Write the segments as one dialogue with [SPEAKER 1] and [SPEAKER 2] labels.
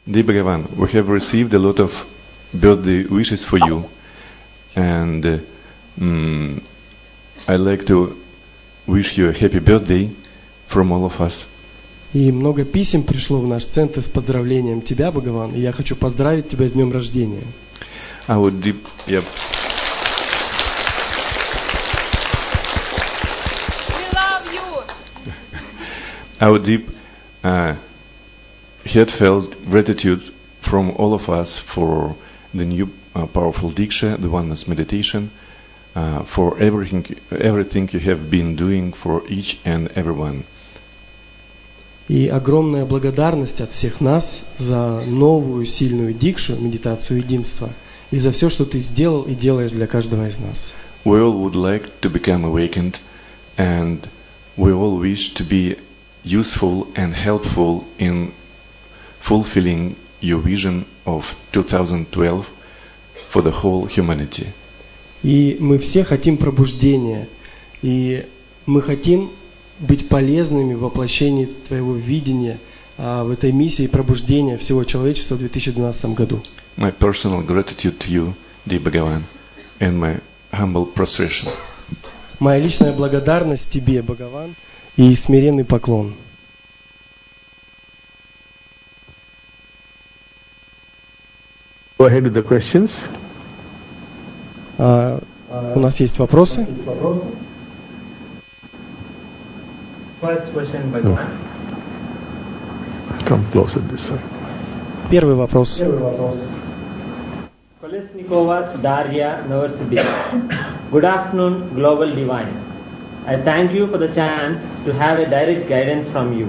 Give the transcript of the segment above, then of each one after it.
[SPEAKER 1] Dear Bhagavan, we have received a lot of birthday wishes for you, and I'd like to wish you a happy birthday from all of us.
[SPEAKER 2] И много писем пришло в наш центр с поздравлением тебя, Бхагаван, и я хочу поздравить тебя с днем рождения.
[SPEAKER 1] I would
[SPEAKER 3] We love you.
[SPEAKER 1] Our deep, heartfelt gratitude from all of us for the new powerful Diksha, the oneness meditation, for everything you have been doing for each and everyone.
[SPEAKER 2] И огромная благодарность от всех нас за новую сильную дикшу, медитацию единства, и за все, что ты сделал и делаешь для каждого из нас.
[SPEAKER 1] We all would like to become awakened, and we all wish to be useful and helpful in fulfilling your vision of 2012 for the whole humanity.
[SPEAKER 2] И мы все хотим пробуждения, и мы хотим быть полезными в воплощении твоего видения в этой миссии пробуждения всего человечества в 2012 году.
[SPEAKER 1] My personal gratitude to you, dear Bhagavan, and my humble prostration.
[SPEAKER 2] Моя личная благодарность тебе, Бхагаван, и смиренный поклон.
[SPEAKER 4] Go ahead with the questions.
[SPEAKER 2] У нас есть вопросы.
[SPEAKER 5] First question, Bhagavan.
[SPEAKER 4] Come closer this side.
[SPEAKER 2] Первый вопрос.
[SPEAKER 5] Kolesnikova Darya Novosibirsk. Good afternoon, Global Divine. I thank you for the chance to have a direct guidance from you.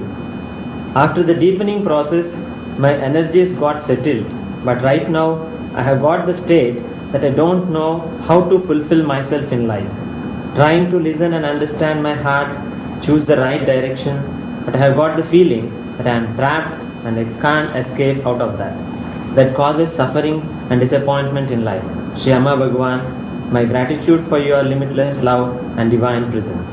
[SPEAKER 5] After the deepening process, my energies got settled, but right now I have got the state that I don't know how to fulfill myself in life. Trying to listen and understand my heart, choose the right direction, but I have got the feeling that I am trapped and I can't escape out of that. That causes suffering and disappointment in life. Shri Amma Bhagavan, my gratitude for your limitless love and divine presence.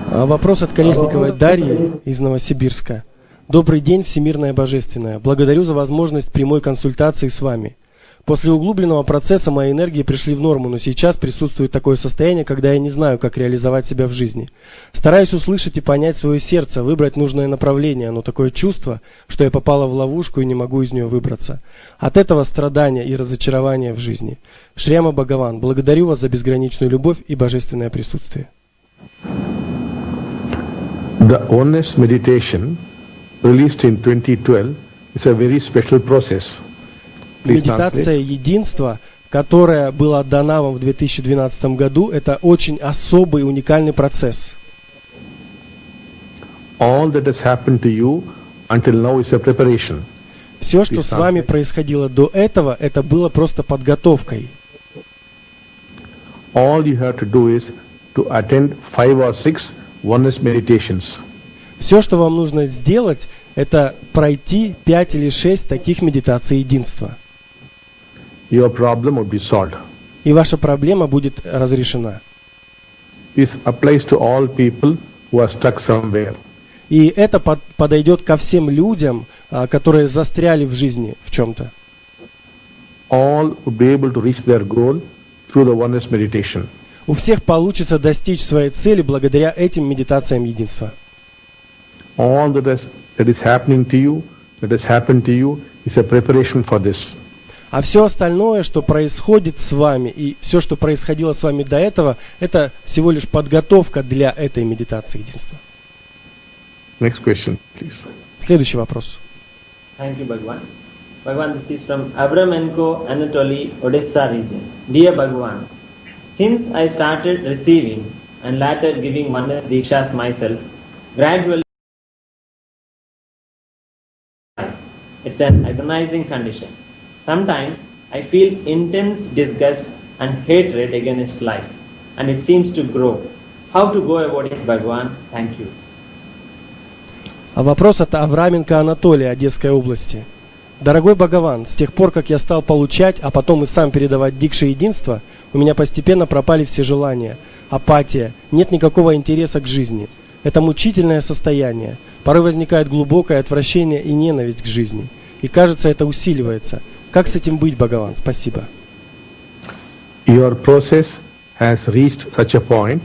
[SPEAKER 2] Вопрос от Колесниковой Дарьи из Новосибирска. Добрый день, Всемирная Божественная. Благодарю за возможность прямой консультации с вами. После углубленного процесса мои энергии пришли в норму, но сейчас присутствует такое состояние, когда я не знаю, как реализовать себя в жизни. Стараюсь услышать и понять свое сердце, выбрать нужное направление, но такое чувство, что я попала в ловушку и не могу из нее выбраться. От этого страдания и разочарования в жизни. Шри Ама Бхагаван, благодарю вас за безграничную любовь и божественное присутствие.
[SPEAKER 4] The Oneness meditation released in 2012 is a very special process.
[SPEAKER 2] Медитация единства, которая была дана вам в 2012 году, это очень особый, уникальный процесс.
[SPEAKER 4] All that has happened to you until now is a preparation.
[SPEAKER 2] Все, что с вами происходило до этого, это было просто подготовкой.
[SPEAKER 4] All you have to do is to attend 5 or 6 oneness meditations.
[SPEAKER 2] Все, что вам нужно сделать, это пройти 5 или 6 таких медитаций единства.
[SPEAKER 4] Your problem would be solved.
[SPEAKER 2] И ваша проблема будет разрешена.
[SPEAKER 4] This applies to all people who are stuck somewhere.
[SPEAKER 2] И это подойдет ко всем людям, которые застряли в жизни в чем-то.
[SPEAKER 4] All would be able to reach their goal through the oneness meditation.
[SPEAKER 2] У всех получится достичь своей цели благодаря этим медитациям единства.
[SPEAKER 4] All that is happening to you, that has happened to you, is a preparation for this.
[SPEAKER 2] А все остальное, что происходит с вами, и все, что происходило с вами до этого, это всего лишь подготовка для этой медитации единства.
[SPEAKER 4] Next question, please.
[SPEAKER 2] Следующий вопрос.
[SPEAKER 5] Thank you, Bhagavan. Bhagavan, this is from Abramenko, Anatoly, Odessa region. Dear Bhagavan, since I started receiving and later giving oneness dikshas myself, gradually it's an agonizing condition. Sometimes I feel intense disgust and hatred against life, and it seems to grow. How to go about it, Bhagavan? Thank you.
[SPEAKER 2] Вопрос от Авраменко Анатолия, Одесской области. Дорогой Бхагаван, с тех пор, как я стал получать, а потом и сам передавать дикши единства, у меня постепенно пропали все желания, апатия, нет никакого интереса к жизни. Это мучительное состояние. Порой возникает глубокое отвращение и ненависть к жизни. и кажется, это усиливается. Как с этим быть, Бхагаван? Спасибо.
[SPEAKER 4] Your process has reached such a point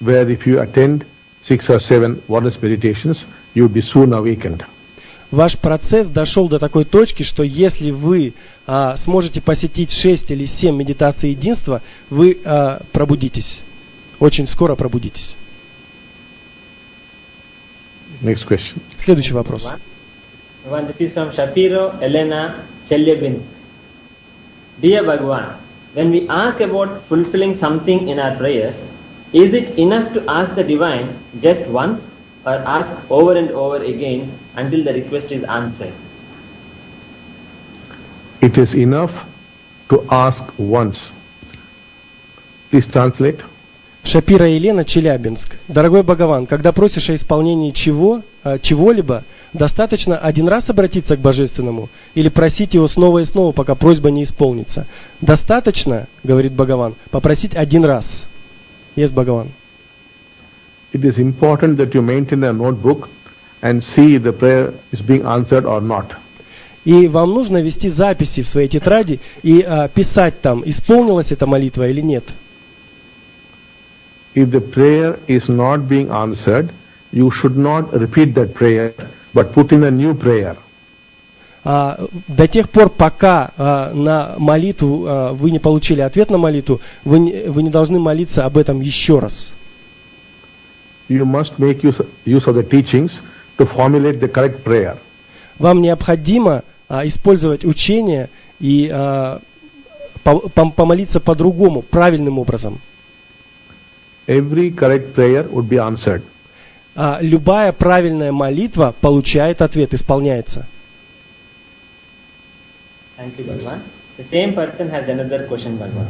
[SPEAKER 4] where if you attend 6 or 7 wordless meditations, you will be soon awakened.
[SPEAKER 2] Ваш процесс дошел до такой точки, что если вы сможете посетить 6 или 7 медитаций единства, вы пробудитесь. Очень скоро пробудитесь.
[SPEAKER 4] Next question.
[SPEAKER 2] Следующий вопрос.
[SPEAKER 5] This is from Shapiro Elena Chelyabinsk. Dear Bhagavan, when we ask about fulfilling something in our prayers, is it enough to ask the Divine just once or ask over and over again until the request is answered?
[SPEAKER 4] It is enough to ask once. Please translate.
[SPEAKER 2] Шапира Елена, Челябинск. Дорогой Бхагаван, когда просишь о исполнении чего-либо, достаточно один раз обратиться к Божественному или просить его снова и снова, пока просьба не исполнится? Достаточно, говорит Бхагаван, попросить один раз. Yes, Бхагаван.
[SPEAKER 4] It is important that you maintain a notebook and see if the prayer is being answered or not.
[SPEAKER 2] И вам нужно вести записи в своей тетради и писать там, исполнилась эта молитва или нет.
[SPEAKER 4] If the prayer is not being answered, you should not repeat that prayer, but put in a new prayer.
[SPEAKER 2] До тех пор, пока на молитву вы не получили ответ на молитву, вы не должны молиться об этом еще раз.
[SPEAKER 4] You must make use of the teachings to formulate the correct prayer.
[SPEAKER 2] Вам необходимо использовать учение и помолиться по-другому, правильным образом.
[SPEAKER 4] Every correct prayer would be answered.
[SPEAKER 2] Любая правильная молитва получает ответ, исполняется.
[SPEAKER 5] Thank you, Bhagavan. The same person has another question, Bhagavan.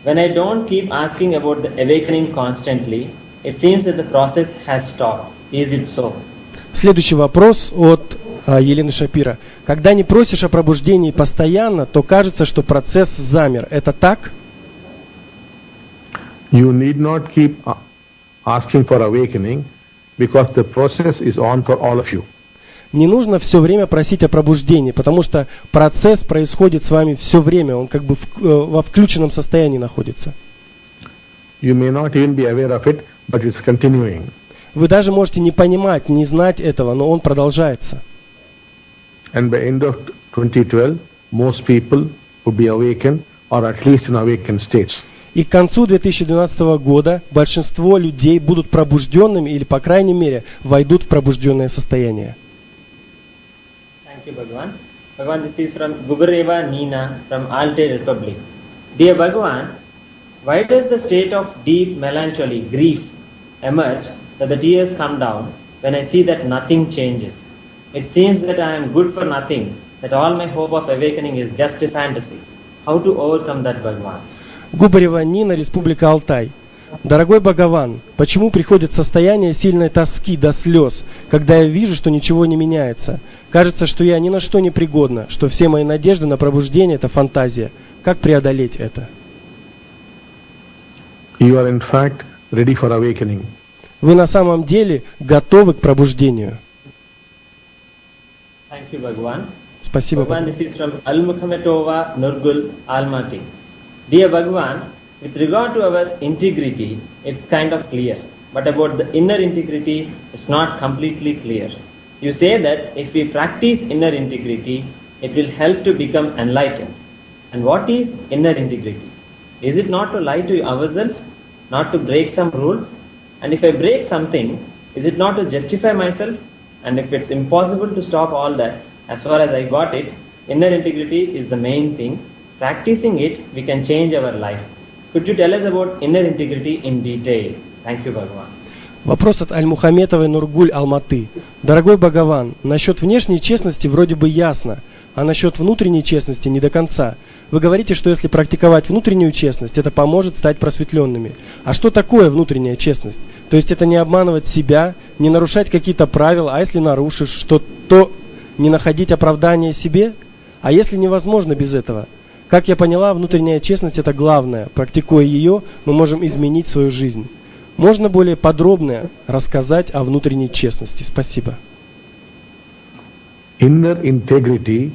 [SPEAKER 5] When I don't keep asking about the awakening constantly, it seems that the process has stopped. Is it so?
[SPEAKER 2] Следующий вопрос от Елены Шапира. Когда не просишь о пробуждении постоянно, то кажется, что процесс замер. Это так?
[SPEAKER 4] You need not keep asking for awakening because the process is on for all of you.
[SPEAKER 2] Не нужно все время просить о пробуждении, потому что процесс происходит с вами все время, он как бы во включенном состоянии находится.
[SPEAKER 4] You may not even be aware of it, but it's continuing.
[SPEAKER 2] Вы даже можете не понимать, не знать этого, но он продолжается.
[SPEAKER 4] And by end of 2012, most people will be awakened or at least in awakened states.
[SPEAKER 2] И к концу 2012 года большинство людей будут пробужденными или, по крайней мере, войдут в пробужденное состояние.
[SPEAKER 5] Thank you, Bhagavan. Bhagavan, this is from Gubareva Nina from Altai Republic. Dear Bhagavan, why does the state of deep melancholy, grief, emerge that the tears come down when I see that nothing changes? It seems that I am good for nothing, that all my hope of awakening is just a fantasy. How to overcome that, Bhagavan?
[SPEAKER 2] Губарева Нина, Республика Алтай. Дорогой Бхагаван, почему приходит состояние сильной тоски до слез, когда я вижу, что ничего не меняется? Кажется, что я ни на что не пригодна, что все мои надежды на пробуждение – это фантазия. Как преодолеть это?
[SPEAKER 4] You are in fact ready for awakening.
[SPEAKER 2] Вы на самом деле готовы к пробуждению.
[SPEAKER 5] Thank you, Bhagavan.
[SPEAKER 2] Спасибо.
[SPEAKER 5] Bhagavan, this is from Al-Mukhametova Nurgul Almaty. Dear Bhagavan, with regard to our integrity, it's kind of clear. But about the inner integrity, it's not completely clear. You say that if we practice inner integrity, it will help to become enlightened. And what is inner integrity? Is it not to lie to ourselves, not to break some rules? And if I break something, is it not to justify myself? And if it's impossible to stop all that, as far as I got it, inner integrity is the main thing. Practicing it, we can change our life. Could you tell us about inner integrity in detail? Thank you, Bhagavan.
[SPEAKER 2] Вопрос от Аль-Мухаметовой Нургуль Алматы. Дорогой Бхагаван, насчет внешней честности вроде бы ясно, а насчет внутренней честности не до конца. Вы говорите, что если практиковать внутреннюю честность, это поможет стать просветленными. А что такое внутренняя честность? То есть это не обманывать себя, не нарушать какие-то правила, а если нарушишь, то не находить оправдания себе? А если невозможно без этого? Как я поняла, внутренняя честность – это главное. Практикуя ее, мы можем изменить свою жизнь. Можно более подробно рассказать о внутренней честности? Спасибо.
[SPEAKER 4] Inner integrity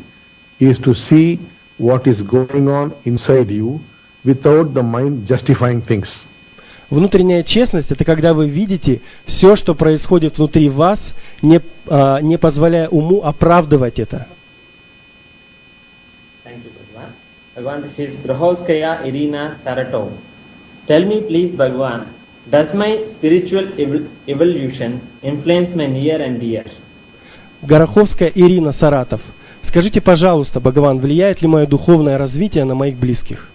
[SPEAKER 4] is to see what is going on inside you without the mind justifying things.
[SPEAKER 2] Внутренняя честность – это когда вы видите все, что происходит внутри вас, не позволяя уму оправдывать это.
[SPEAKER 5] Thank you, Bhagwan. Bhagwan, this is Grahovskaya Irina Saratov. Tell me please, Bhagwan, does my spiritual evolution influence my near and dear?
[SPEAKER 2] Гороховская Ирина, Саратов. Скажите, пожалуйста, Бхагаван, влияет ли мое духовное развитие на моих близких?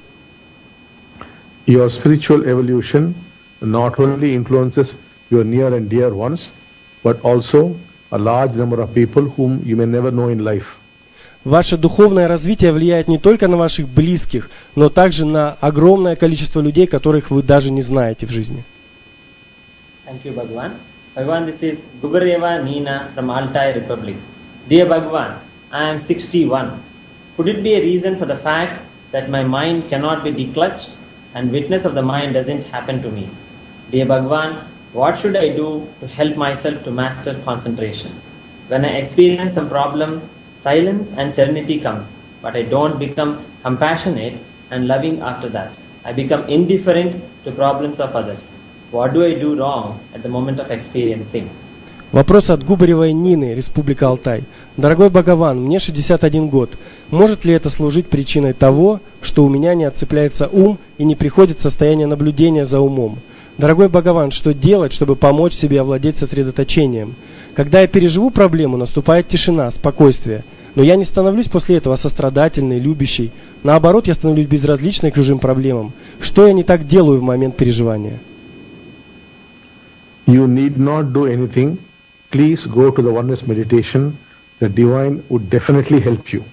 [SPEAKER 4] Your spiritual evolution not only influences your near and dear ones, but also a large number of people whom you may never know in life.
[SPEAKER 2] Ваше духовное развитие влияет не только на ваших близких, но также на огромное количество людей, которых вы даже не знаете в жизни.
[SPEAKER 5] Thank you, Bhagwan. Bhagwan, this is Gubareva Nina from Altai Republic. Dear Bhagwan, I am 61. Could it be a reason for the fact that my mind cannot be declutched and witness of the mind doesn't happen to me? Dear Bhagwan, what should I do to help myself to master concentration? When I experience some problem, silence and serenity comes, but I don't become compassionate and loving after that. I become indifferent to problems of others. What do I do wrong at the moment of experiencing?
[SPEAKER 2] Вопрос от Губаревой Нины, Республика Алтай. Дорогой Бхагаван, мне 61 год. Может ли это служить причиной того, что у меня не отцепляется ум и не приходит состояние наблюдения за умом? Дорогой Бхагаван, что делать, чтобы помочь себе овладеть сосредоточением? Когда я переживу проблему, наступает тишина, спокойствие. Но я не становлюсь после этого сострадательной, любящей. Наоборот, я становлюсь безразличной к чужим проблемам. Что я не так делаю в момент переживания?
[SPEAKER 4] You need not do anything. Please go to the oneness meditation. The divine would definitely help you.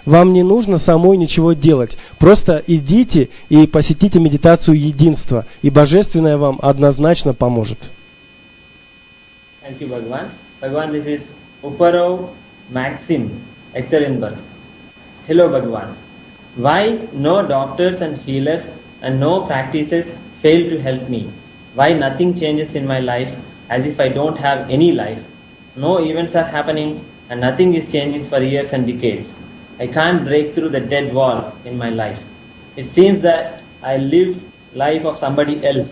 [SPEAKER 2] Вам не нужно самой ничего делать. Просто идите и посетите медитацию единства, и Божественное вам однозначно поможет.
[SPEAKER 5] Thank you, Bhagwan. Bhagwan, this is Uparov Maxim, Ekaterinburg. Hello, Bhagwan. Why no doctors and healers and no practices fail to help me? Why nothing changes in my life as if I don't have any life? No events are happening and nothing is changing for years and decades. I can't break through the dead wall in my life. It seems that I live life of somebody else,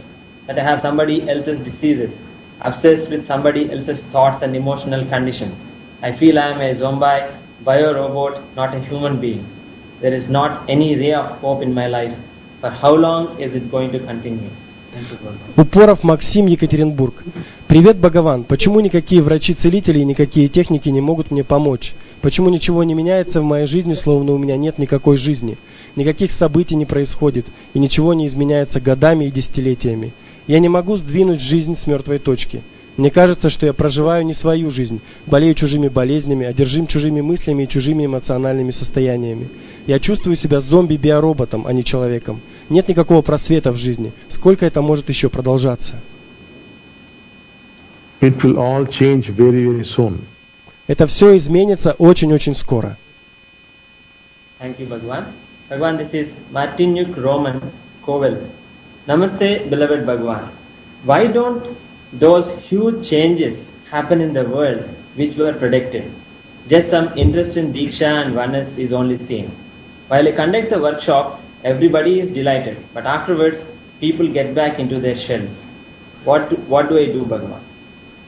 [SPEAKER 5] that I have somebody else's diseases, obsessed with somebody else's thoughts and emotional conditions. I feel I am a zombie, bio-robot, not a human being. There is not any ray of hope in my life. For how long is it going to continue?
[SPEAKER 2] Упоров Максим, Екатеринбург. Привет, Бхагаван. Почему никакие врачи-целители и никакие техники не могут мне помочь? Почему ничего не меняется в моей жизни, словно у меня нет никакой жизни? Никаких событий не происходит, и ничего не изменяется годами и десятилетиями. Я не могу сдвинуть жизнь с мертвой точки. Мне кажется, что я проживаю не свою жизнь, болею чужими болезнями, одержим чужими мыслями и чужими эмоциональными состояниями. Я чувствую себя зомби-биороботом, а не человеком. Нет никакого просвета в жизни. Сколько это может еще продолжаться?
[SPEAKER 4] It will all change very, very soon.
[SPEAKER 2] Это все изменится очень-очень скоро.
[SPEAKER 5] Thank you, Bhagwan. Bhagwan, this is Martinuk Roman Kovel. Namaste, beloved Bhagwan. Why don't those huge changes happen in the world which were predicted? Just some interest in Diksha and oneness is only seen. While I conduct the workshop, everybody is delighted, but afterwards people get back into their shells. What do I do, Bhagavan?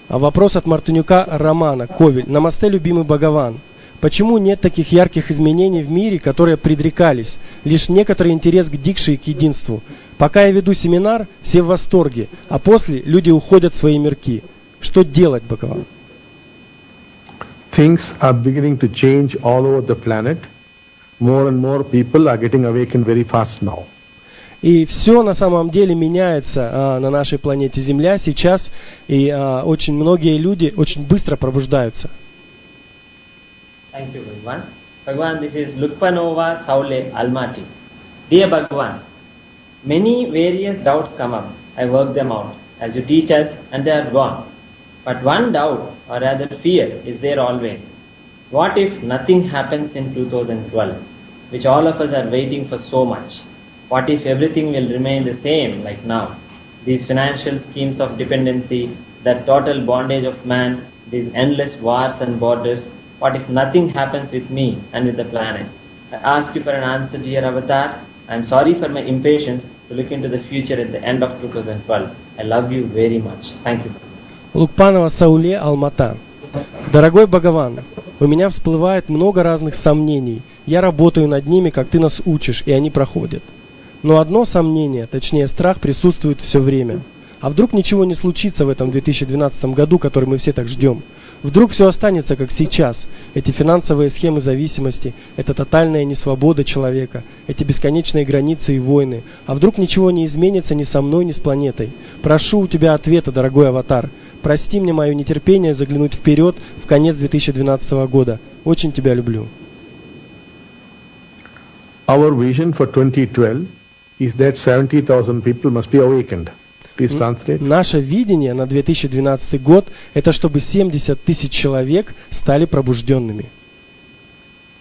[SPEAKER 2] А вопрос от Мартынюка Романа, Ковель. Намасте, любимый Бхагаван. Почему нет таких ярких изменений в мире, которые предрекались? Лишь некоторый интерес к дикше и к единству. Пока я веду семинар, все в восторге, а после люди уходят в свои мирки. Что делать, Бхагаван?
[SPEAKER 4] Things are beginning to change all over the planet. More and more people are getting awakened very fast now.
[SPEAKER 2] И все на самом деле меняется на нашей планете Земля сейчас, и очень многие люди очень быстро пробуждаются.
[SPEAKER 5] Thank you, Bhagwan. Bhagwan, this is Lukpanova Saule Almaty. Dear Bhagwan, many various doubts come up. I work them out as you teach us, and they are gone. But one doubt, or rather fear, is there always. What if nothing happens in 2012, which all of us are waiting for so much? What if everything will remain the same like now? These financial schemes of dependency, that total bondage of man, these endless wars and borders, what if nothing happens with me and with the planet? I ask you for an answer, dear Avatar. I am sorry for my impatience to look into the future at the end of 2012. I love you very much. Thank you.
[SPEAKER 2] Лукпанова Сауле, Алмата. Дорогой Бхагаван, у меня всплывает много разных сомнений. Я работаю над ними, как ты нас учишь, и они проходят. Но одно сомнение, точнее страх, присутствует все время. А вдруг ничего не случится в этом 2012 году, который мы все так ждем? Вдруг все останется, как сейчас. Эти финансовые схемы зависимости, эта тотальная несвобода человека, эти бесконечные границы и войны. А вдруг ничего не изменится ни со мной, ни с планетой? Прошу у тебя ответа, дорогой Аватар. Прости мне мое нетерпение заглянуть вперед в конец 2012 года. Очень тебя люблю.
[SPEAKER 4] Our vision for 2012 is that 70,000 people must be awakened. Please translate.
[SPEAKER 2] Наше видение на 2012 год – это чтобы 70 тысяч человек стали пробужденными.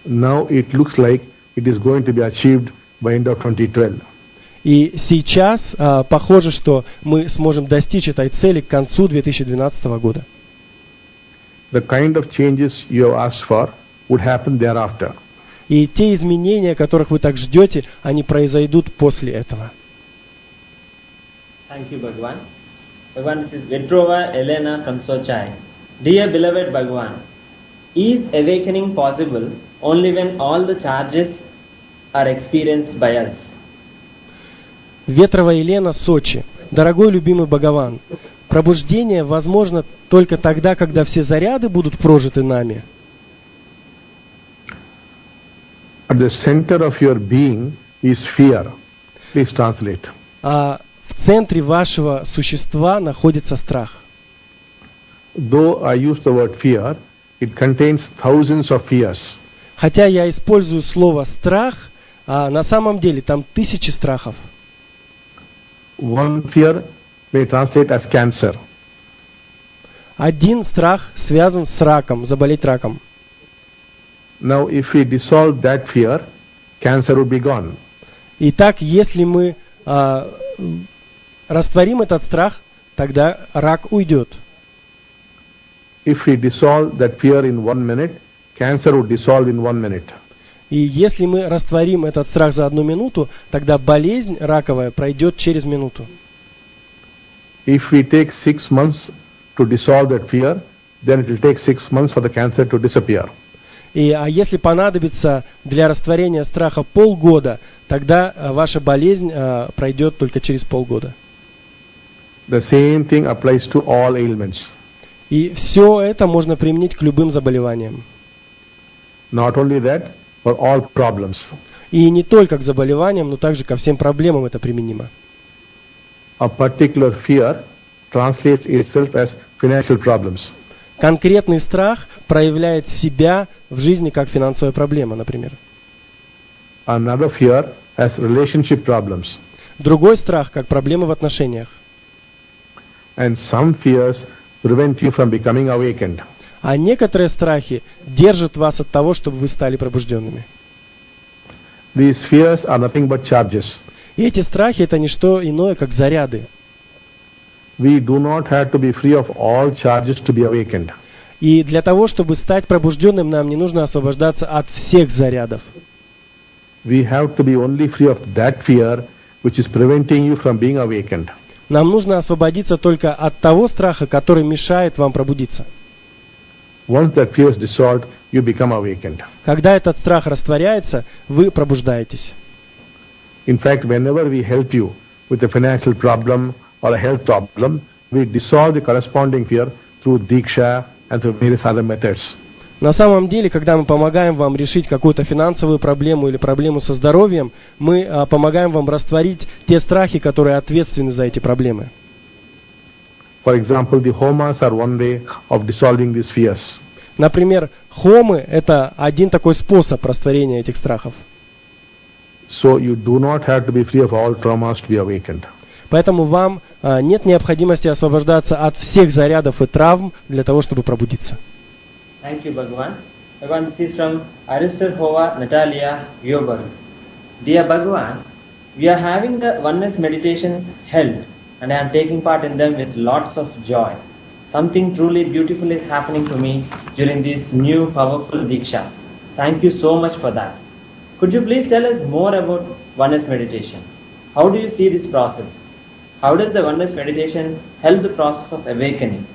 [SPEAKER 4] Now it looks like it is going to be achieved by end of 2012.
[SPEAKER 2] И сейчас похоже, что мы сможем достичь этой цели к концу 2012 года.
[SPEAKER 4] The kind of changes you have asked for would happen thereafter.
[SPEAKER 2] И те изменения, которых вы так ждете, они произойдут после этого.
[SPEAKER 5] Thank you, Bhagwan. Bhagwan, this is Vetrova Elena from Sochai. Dear beloved Bhagwan, is awakening possible only when all the charges are experienced by us?
[SPEAKER 2] Ветрова Елена, Сочи. Дорогой любимый Бхагаван, пробуждение возможно только тогда, когда все заряды будут прожиты нами.
[SPEAKER 4] At the center of your being is fear. Please translate.
[SPEAKER 2] А в центре вашего существа находится страх.
[SPEAKER 4] Though I use the word fear, it contains thousands of fears.
[SPEAKER 2] Хотя я использую слово «страх», а на самом деле там тысячи страхов.
[SPEAKER 4] One fear may translate as cancer.
[SPEAKER 2] Один страх связан с раком, заболеть раком.
[SPEAKER 4] Now, if we dissolve that fear, cancer would be gone.
[SPEAKER 2] Итак, если мы растворим этот страх, тогда рак уйдет.
[SPEAKER 4] If we dissolve that fear in 1 minute, cancer would dissolve in 1 minute.
[SPEAKER 2] И если мы растворим этот страх за 1 минуту, тогда болезнь раковая пройдет через минуту.
[SPEAKER 4] If we take 6 months to dissolve that fear, then it will take 6 months for the cancer to disappear.
[SPEAKER 2] А если понадобится для растворения страха полгода, тогда ваша болезнь пройдет только через полгода.
[SPEAKER 4] The same thing applies to all ailments.
[SPEAKER 2] И все это можно применить к любым заболеваниям.
[SPEAKER 4] Not only that, for all problems.
[SPEAKER 2] И не только к заболеваниям, но также ко всем проблемам это применимо.
[SPEAKER 4] A particular fear translates itself as financial problems.
[SPEAKER 2] Конкретный страх проявляет себя в жизни как финансовая проблема, например.
[SPEAKER 4] Another fear as relationship problems.
[SPEAKER 2] Другой страх как проблема в отношениях.
[SPEAKER 4] And some fears prevent you from becoming awakened.
[SPEAKER 2] А некоторые страхи держат вас от того, чтобы вы стали пробужденными.
[SPEAKER 4] These fears are nothing but charges.
[SPEAKER 2] И эти страхи это не что иное, как заряды.
[SPEAKER 4] We do not have to be free of all charges to be awakened.
[SPEAKER 2] И для того, чтобы стать пробужденным, нам не нужно освобождаться от всех зарядов.
[SPEAKER 4] We have to be only free of that fear which is preventing you from being awakened.
[SPEAKER 2] Нам нужно освободиться только от того страха, который мешает вам пробудиться.
[SPEAKER 4] Once that fear is dissolved, you become awakened.
[SPEAKER 2] Когда этот страх растворяется, вы пробуждаетесь.
[SPEAKER 4] In fact, whenever we help you with a financial problem or a health problem, we dissolve the corresponding fear through diksha and through various other methods.
[SPEAKER 2] На самом деле, когда мы помогаем вам решить какую-то финансовую проблему или проблему со здоровьем, мы помогаем вам растворить те страхи, которые ответственны за эти проблемы.
[SPEAKER 4] For example, the homas are one way of dissolving these fears.
[SPEAKER 2] Например, хомы – это один такой способ растворения этих страхов.
[SPEAKER 4] So you do not have to be free of all traumas to be awakened.
[SPEAKER 2] Поэтому вам нет необходимости освобождаться от всех зарядов и травм для того, чтобы пробудиться.
[SPEAKER 5] Thank you, Bhagwan. Bhagwan, this is from Aristohova Natalia Yoberg. Dear Bhagwan, we are having the oneness meditations held and I am taking part in them with lots of joy. something truly beautiful is happening to me during these new powerful Dikshas. Thank you so much for that. Could you please tell us more about oneness meditation? How do you see this process? How does the oneness meditation help the process of awakening?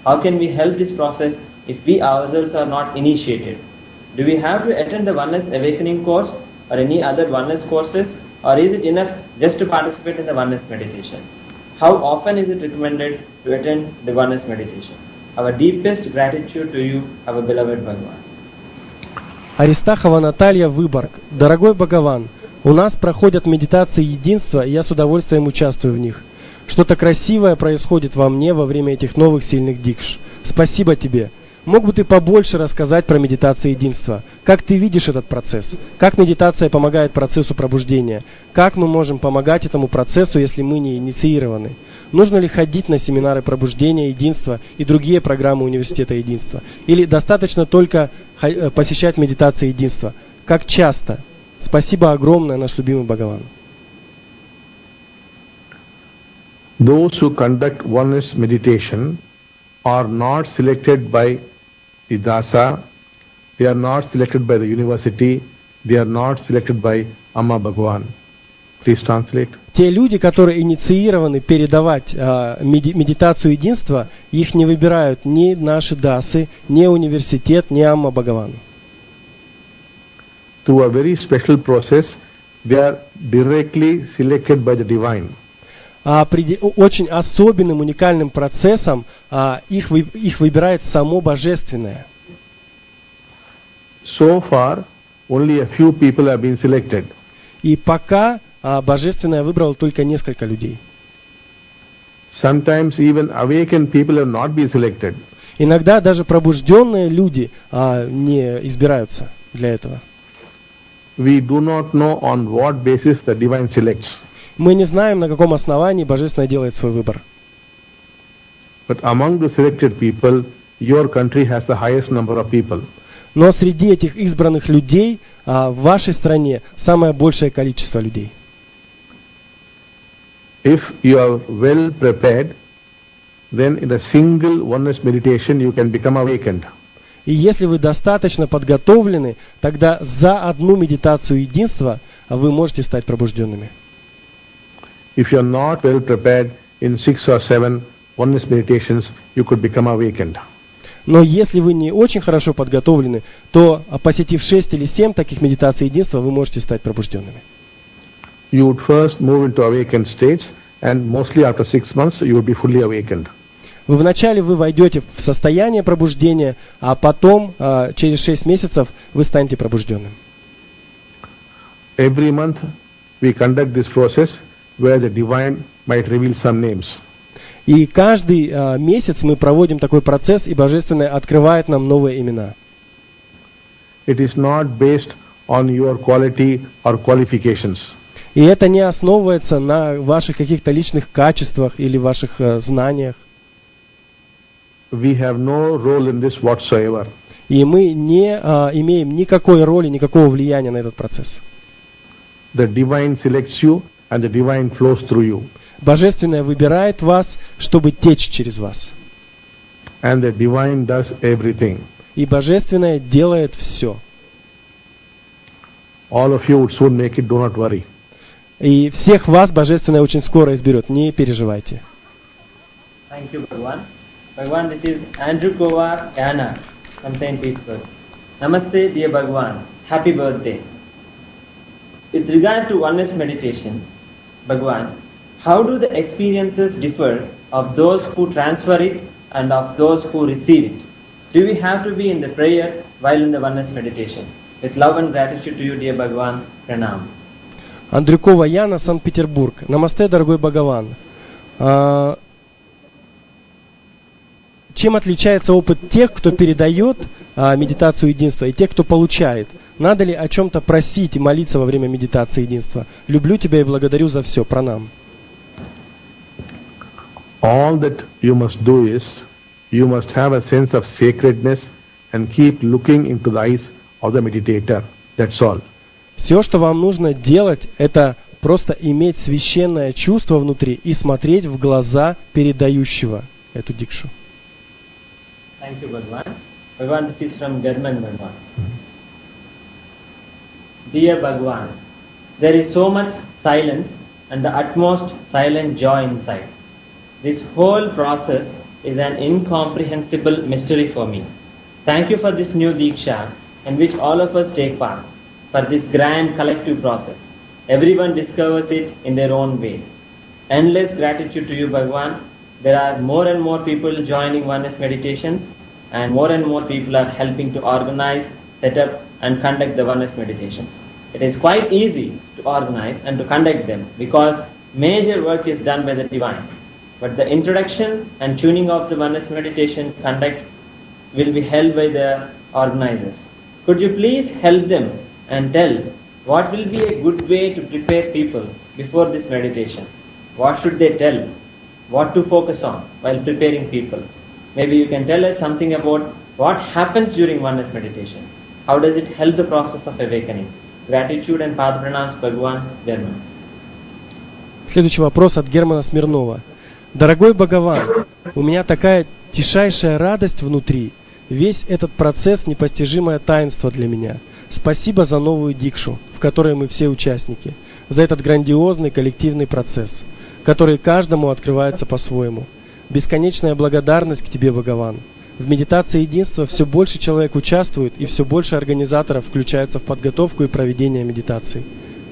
[SPEAKER 5] How can we help this process if we ourselves are not initiated? Do we have to attend the oneness awakening course or any other oneness courses, or is it enough just to participate in the oneness meditation? How often is it recommended to attend the oneness meditation? Our deepest gratitude to you, our beloved Bhagavan.
[SPEAKER 2] Аристахова Наталья, Выборг. Дорогой Бхагаван, у нас проходят медитации единства, и я с удовольствием участвую в них. Что-то красивое происходит во мне во время этих новых сильных дикш. Спасибо тебе. Мог бы ты побольше рассказать про медитации единства? Как ты видишь этот процесс? Как медитация помогает процессу пробуждения? Как мы можем помогать этому процессу, если мы не инициированы? Нужно ли ходить на семинары пробуждения единства и другие программы университета единства? Или достаточно только посещать медитации единства? Как часто? Спасибо огромное, наш любимый Бхагаван.
[SPEAKER 4] Those who conduct oneness meditation are not selected by the Dasa, they are not selected by the university, they are not selected by Amma Bhagavan. Please translate.
[SPEAKER 2] Те люди, которые инициированы передавать медитацию единства, их не выбирают ни наши дасы, ни университет, ни Амма Бхагаван.
[SPEAKER 4] Through a very special process, they are directly selected by the divine.
[SPEAKER 2] Очень особенным, уникальным процессом их выбирает само Божественное.
[SPEAKER 4] So far, only a few people have been selected.
[SPEAKER 2] И пока Божественное выбрало только несколько людей.
[SPEAKER 4] Sometimes even awakened people have not been selected.
[SPEAKER 2] Иногда даже пробужденные люди не избираются для этого.
[SPEAKER 4] We do not know on what basis the divine selects.
[SPEAKER 2] Мы не знаем, на каком основании Божественное делает свой выбор.
[SPEAKER 4] But among the selected people, your country has the highest number of people.
[SPEAKER 2] Но среди этих избранных людей в вашей стране самое большее количество людей.
[SPEAKER 4] If you are well prepared, then in a single oneness meditation you can become awakened.
[SPEAKER 2] И если вы достаточно подготовлены, тогда за одну медитацию единства вы можете стать пробужденными.
[SPEAKER 4] If you are not well prepared, in 6 or 7 oneness meditations you could become awakened.
[SPEAKER 2] Но если вы не очень хорошо подготовлены, то, посетив 6 или 7 таких медитаций единства, вы можете стать пробужденными.
[SPEAKER 4] You would first move into awakened states, and mostly after 6 months you would be fully awakened.
[SPEAKER 2] Вначале вы войдете в состояние пробуждения, а потом, через 6 месяцев, вы станете пробужденным.
[SPEAKER 4] Every month we conduct this process where the divine might reveal some names.
[SPEAKER 2] И каждый месяц мы проводим такой процесс, и Божественное открывает нам новые имена.
[SPEAKER 4] It is not based on your quality or qualifications.
[SPEAKER 2] И это не основывается на ваших каких-то личных качествах или ваших знаниях.
[SPEAKER 4] We have no role in this whatsoever.
[SPEAKER 2] И мы не имеем никакой роли, никакого влияния на этот процесс.
[SPEAKER 4] The divine selects you, and the divine flows through you.
[SPEAKER 2] Божественное выбирает вас, чтобы течь через вас.
[SPEAKER 4] And the divine does everything.
[SPEAKER 2] И Божественное делает все.
[SPEAKER 4] All of you would soon make it, do not worry.
[SPEAKER 2] И всех вас Божественное очень скоро изберет, не переживайте.
[SPEAKER 5] Thank you, Bhagavan. Bhagavan, this is Andrew Kovar Anna from St. Petersburg. Namaste, dear Bhagavan. Happy birthday. With regard to oneness meditation, Bhagavan, how do the experiences differ of those who transfer it and of those who receive it? Do we have to be in the prayer while in the oneness meditation? With love and gratitude to you, dear Bhagavan, Pranam.
[SPEAKER 2] Андрюкова Яна, Санкт-Петербург. Намасте, дорогой Бхагаван. Чем отличается опыт тех, кто передает медитацию единства, и тех, кто получает? Надо ли о чем-то просить и молиться во время медитации единства? Люблю тебя и благодарю за все. Пранам.
[SPEAKER 4] All that you must do is, you must have a sense of sacredness and keep looking into the eyes of the meditator. That's all.
[SPEAKER 2] Все, что вам нужно делать, это просто иметь священное чувство внутри и смотреть в глаза передающего эту дикшу.
[SPEAKER 5] Thank you, Bhagwan. Bhagwan, this is from German, Bhagwan. Dear Bhagwan, there is so much silence and the utmost silent joy inside. This whole process is an incomprehensible mystery for me. Thank you for this new Diksha in which all of us take part, for this grand collective process. Everyone discovers it in their own way. Endless gratitude to you, Bhagwan. There are more and more people joining oneness meditations, and more people are helping to organize, set up and conduct the oneness meditations. It is quite easy to organize and to conduct them because major work is done by the Divine. But the introduction and tuning of the oneness meditation conduct will be held by the organizers. Could you please help them and tell what will be a good way to prepare people before this meditation? What should they tell? What to focus on while preparing people? Maybe you can tell us something about what happens during oneness meditation. How does it help the process of awakening? Gratitude and Pada Pranams, Bhagwan, German.
[SPEAKER 2] Следующий вопрос от Германа Смирнова. Дорогой Бхагаван, у меня такая тишайшая радость внутри. Весь этот процесс — непостижимое таинство для меня. Спасибо за новую дикшу, в которой мы все участники, за этот грандиозный коллективный процесс, который каждому открывается по-своему. Бесконечная благодарность к тебе, Бхагаван. В медитации единства все больше человек участвует, и все больше организаторов включаются в подготовку и проведение медитаций.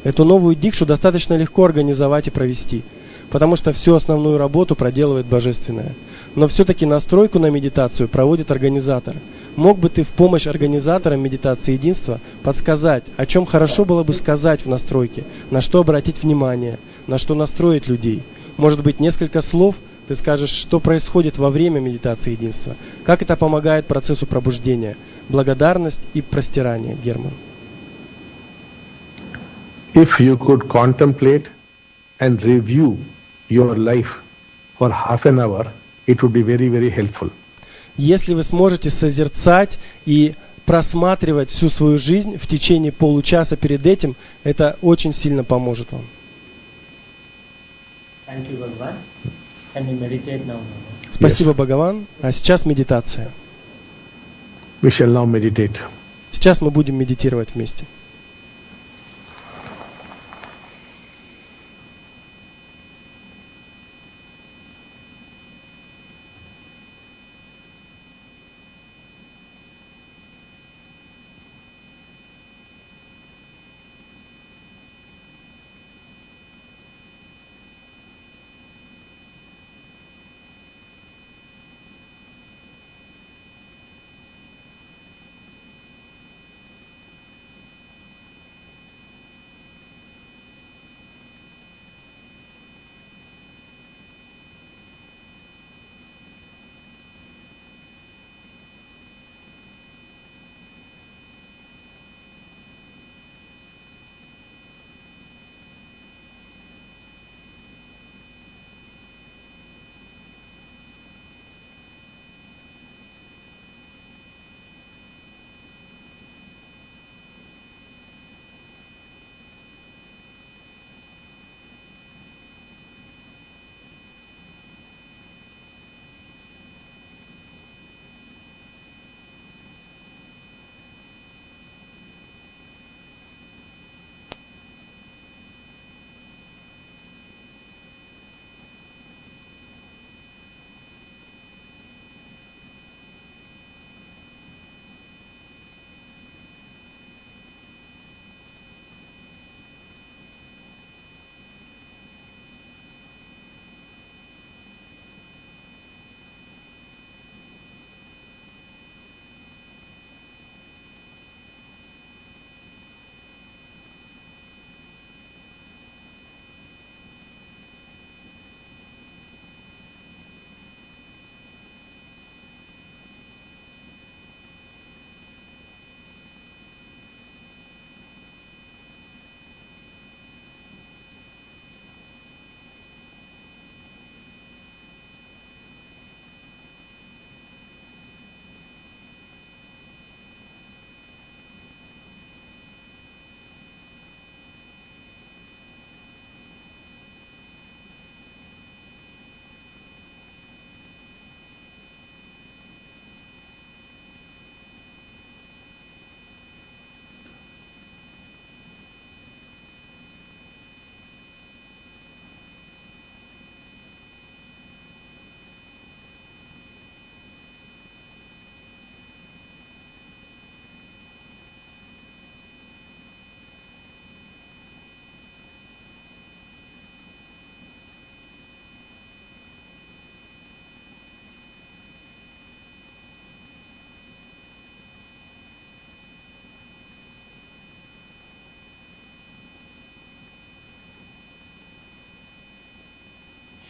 [SPEAKER 2] Эту новую дикшу достаточно легко организовать и провести, потому что всю основную работу проделывает Божественное. Но все-таки настройку на медитацию проводит организатор. Мог бы ты в помощь организаторам медитации единства подсказать, о чем хорошо было бы сказать в настройке, на что обратить внимание, на что настроить людей? Может быть, несколько слов ты скажешь, что происходит во время медитации единства, как это помогает процессу пробуждения, благодарность и простирание, Герман.
[SPEAKER 4] If you could contemplate and review your life for half an hour, it would be very, very helpful.
[SPEAKER 2] Если вы сможете созерцать и просматривать всю свою жизнь в течение получаса перед этим, это очень сильно поможет вам.
[SPEAKER 5] Thank you, Bhagwan. Can we meditate now?
[SPEAKER 2] Спасибо, Бхагаван. А сейчас медитация.
[SPEAKER 4] We shall now meditate.
[SPEAKER 2] Сейчас мы будем медитировать вместе.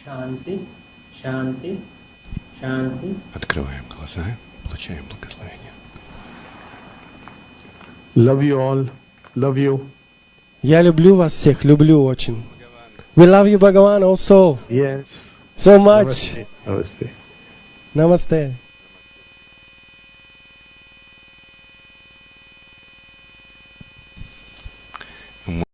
[SPEAKER 5] Shanti, Shanti, Shanti.
[SPEAKER 1] Открываем глаза, получаем благословение.
[SPEAKER 4] Love you all. Love you.
[SPEAKER 2] Я люблю вас всех, люблю очень. We love you, Bhagavan, also.
[SPEAKER 4] Yes.
[SPEAKER 2] So much.
[SPEAKER 4] Namaste.
[SPEAKER 2] Namaste.